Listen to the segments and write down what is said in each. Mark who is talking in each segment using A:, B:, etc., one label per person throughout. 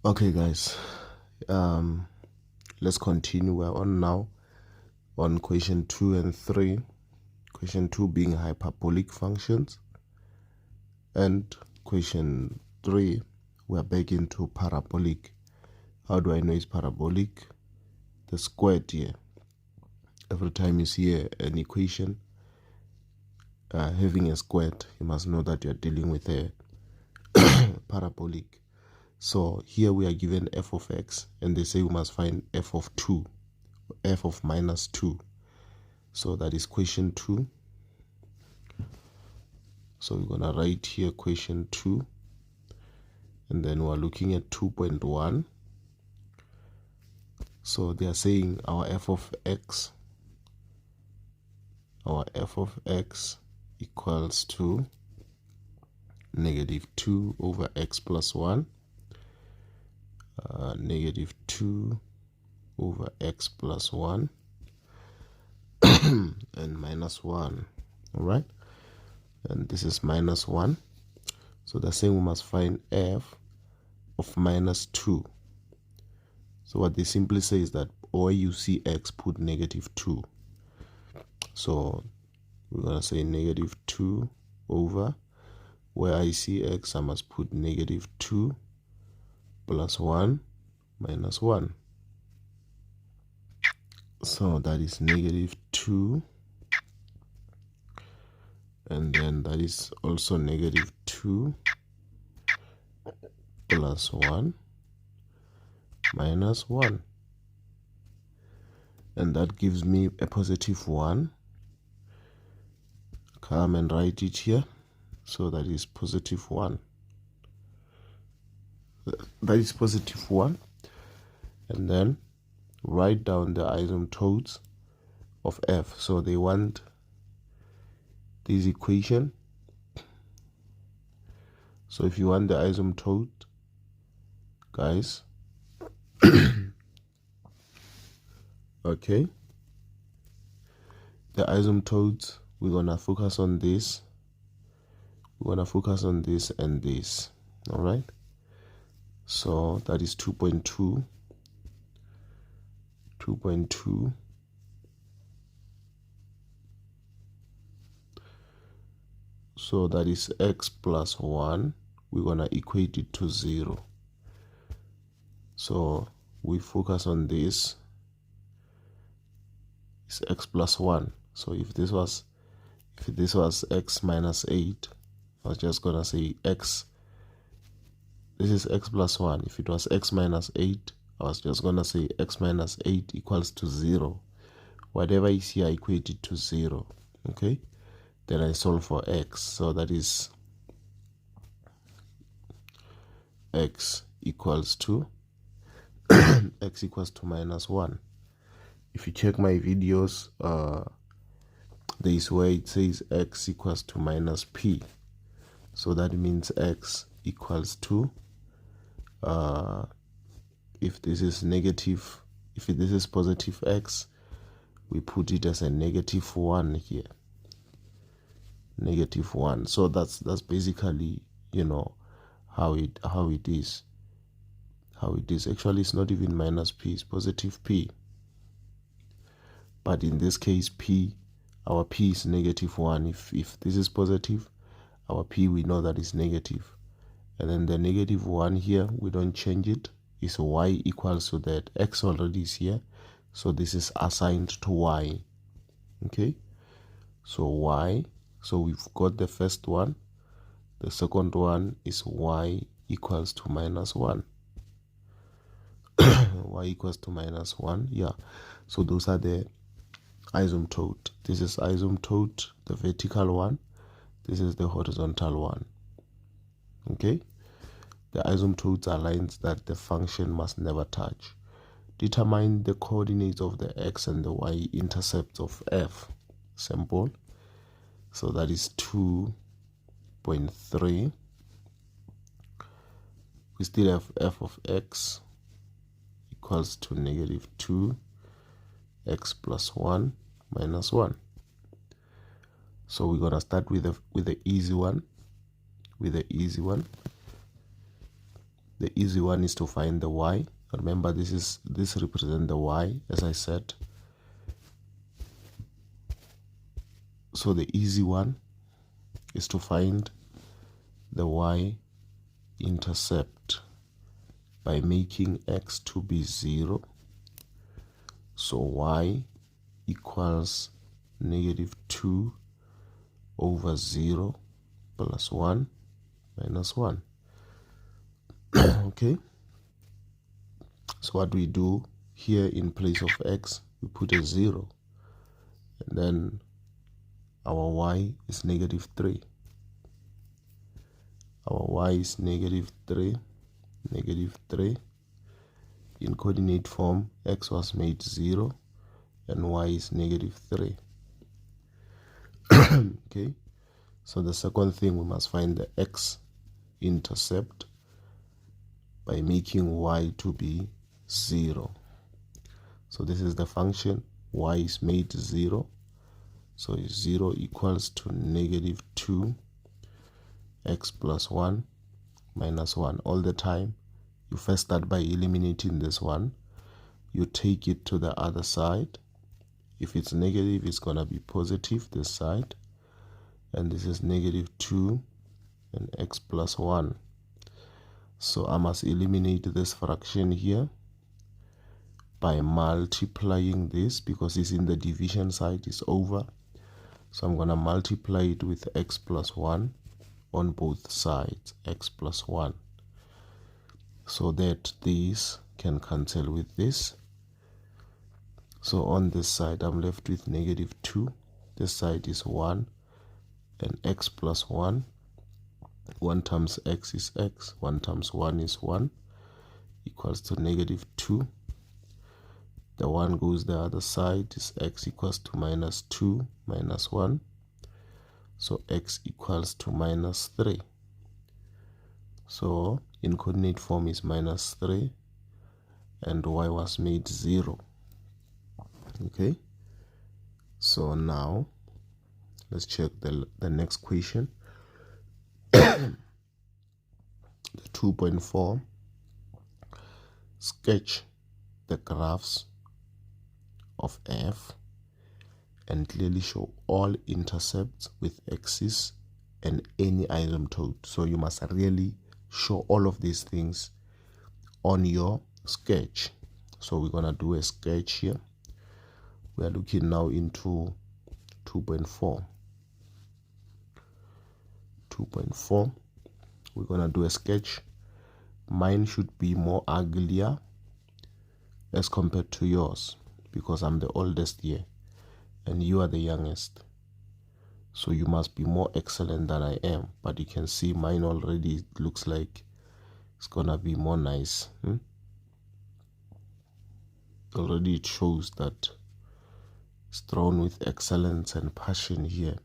A: Okay guys, let's continue. We're on now on question 2 and 3. Question 2 being hyperbolic functions, and question 3 we're back into parabolic. How do I know it's parabolic? The squared here. Every time you see an equation having a squared, you must know that you're dealing with a parabolic. So here we are given f of x, and they say we must find f of 2, f of minus 2. So that is question 2. So we're gonna write here question 2, and then we're looking at 2.1. So they are saying our f of x equals to negative 2 over x plus 1, negative 2 over x plus 1 and minus 1. All right, and this is minus 1. So they're saying we must find f of minus 2. So what they simply say is that where you see x, put negative 2. So we're going to say negative 2 over, where I see x, I must put negative 2 plus 1 minus 1. So that is negative 2, and then that is also negative 2 plus 1 minus 1. And that gives me a positive 1. Come and write it here. So that is positive 1. That is positive 1. And then write down the asymptotes of f. So they want this equation. So if you want the asymptote, guys, okay, the asymptotes, we're gonna focus on this. We're gonna focus on this and this. All right. So that is 2.2. 2.2. So that is x plus 1. We're gonna equate it to 0. So we focus on this. It's x plus 1. So if this was x minus 8, I was just gonna say x. This is x plus 1. If it was x minus 8, I was just gonna say x minus 8 equals to 0. Whatever is here, I equate it to 0. Okay, then I solve for x. So that is x equals to x equals to minus 1. If you check my videos, there is where it says x equals to minus p. So that means x equals to, if this is negative, if this is positive x, we put it as a negative 1 here. Negative 1. So that's basically, you know, how it is. How it is. Actually, it's not even minus p, it's positive p. But in this case, p, our p is negative 1. If this is positive, our p, we know that is negative. And then the negative 1 here, we don't change it. It's y equals to that. X already is here, so this is assigned to y. Okay, so y, so we've got the first one. The second one is y equals to minus 1. Y equals to minus 1. Yeah, so those are the asymptote. This is asymptote, the vertical one. This is the horizontal one. Okay, the asymptotes are lines that the function must never touch. Determine the coordinates of the x and the y intercepts of f. Simple. So that is 2.3. We still have f of x equals to negative 2 x plus 1 minus 1. So we're gonna start with the easy one. The easy one is to find the y. Remember, this represents the y, as I said. So the easy one is to find the y-intercept by making x to be 0. So y equals -2 over 0 plus 1 minus 1. Okay, so what we do here, in place of x we put a 0, and then our y is -3. Our y is -3. In coordinate form, x was made 0 and y is -3. Okay, so the second thing, we must find the x-intercept by making y to be 0. So this is the function. Y is made 0, so 0 equals to -2 x plus 1 minus 1. All the time, you first start by eliminating this one. You take it to the other side. If it's negative, it's going to be positive this side, and this is -2 and x plus 1. So I must eliminate this fraction here by multiplying this, because it's in the division side, it's over. So I'm going to multiply it with x plus 1 on both sides, x plus 1, so that this can cancel with this. So on this side, I'm left with -2. This side is 1, and x plus 1. 1 times x is x, 1 times 1 is 1, equals to -2. The 1 goes the other side, is x equals to -2 minus 1. So x equals to -3. So in coordinate form is -3, and y was made 0. Okay, so now let's check the next question. The 2.4, sketch the graphs of f and clearly show all intercepts with axis and any asymptote. So you must really show all of these things on your sketch. So we're gonna do a sketch here. We are looking now into 2.4. 2.4, we're gonna do a sketch. Mine should be more uglier as compared to yours, because I'm the oldest here and you are the youngest. So you must be more excellent than I am. But you can see mine already, it looks like it's gonna be more nice. Already it shows that it's drawn with excellence and passion here.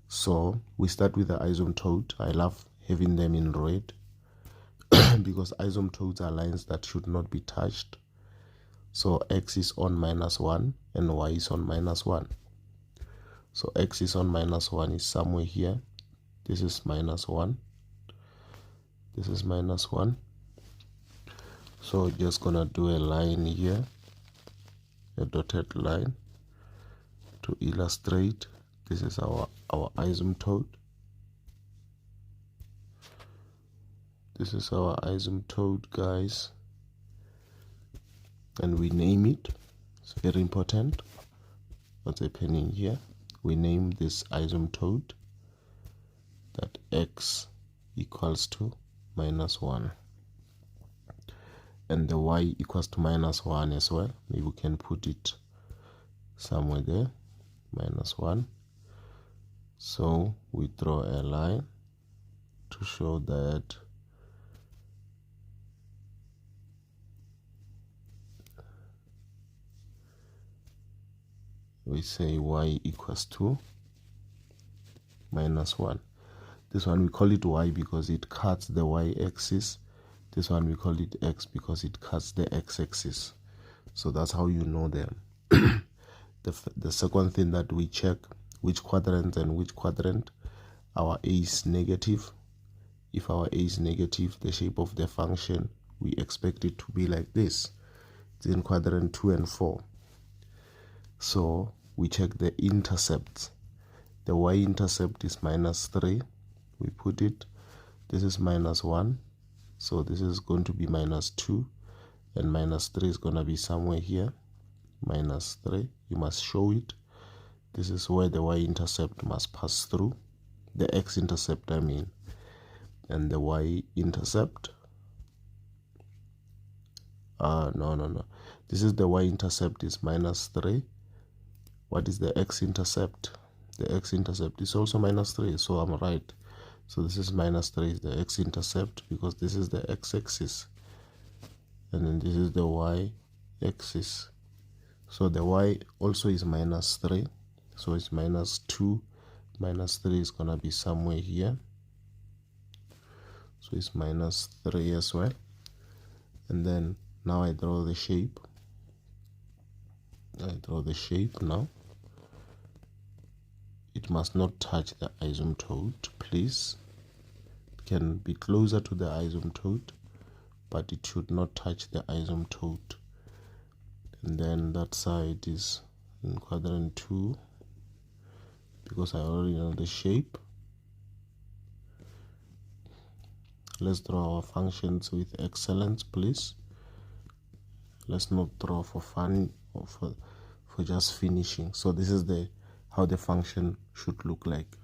A: So we start with the asymptote. I love having them in red because asymptotes are lines that should not be touched. So x is on -1 and y is on -1. So x is on -1 is somewhere here. This is -1. This is -1. So just gonna do a line here, a dotted line, to illustrate. This is our asymptote. This is our asymptote, guys, and we name it. It's very important what's happening here. We name this asymptote that x equals to -1, and the y equals to -1 as well. Maybe we can put it somewhere there, -1. So we draw a line to show that we say y equals to -1. This one we call it y because it cuts the y-axis. This one we call it x because it cuts the x-axis. So that's how you know them. The second thing that we check, which quadrant and which quadrant. Our a is negative if our a is negative, the shape of the function, we expect it to be like this. It's in quadrant 2 and 4. So we check the intercepts. The y-intercept is -3. We put it. This is -1. So this is going to be -2. And -3 is going to be somewhere here. -3. You must show it. This is where the y-intercept must pass through. The x-intercept, I mean. And the y-intercept. No. This is the y-intercept is -3. What is the x-intercept? The x-intercept is also -3, so I'm right. So this is -3 is the x-intercept, because this is the x-axis. And then this is the y-axis. So the y also is -3. So it's -2. -3 is going to be somewhere here. So it's -3 as well. And then now I draw the shape. I draw the shape now. It must not touch the asymptote, please. It can be closer to the asymptote, but it should not touch the asymptote. And then that side is in quadrant 2, because I already know the shape. Let's draw our functions with excellence, please. Let's not draw for fun or for just finishing. So this is how the function should look like.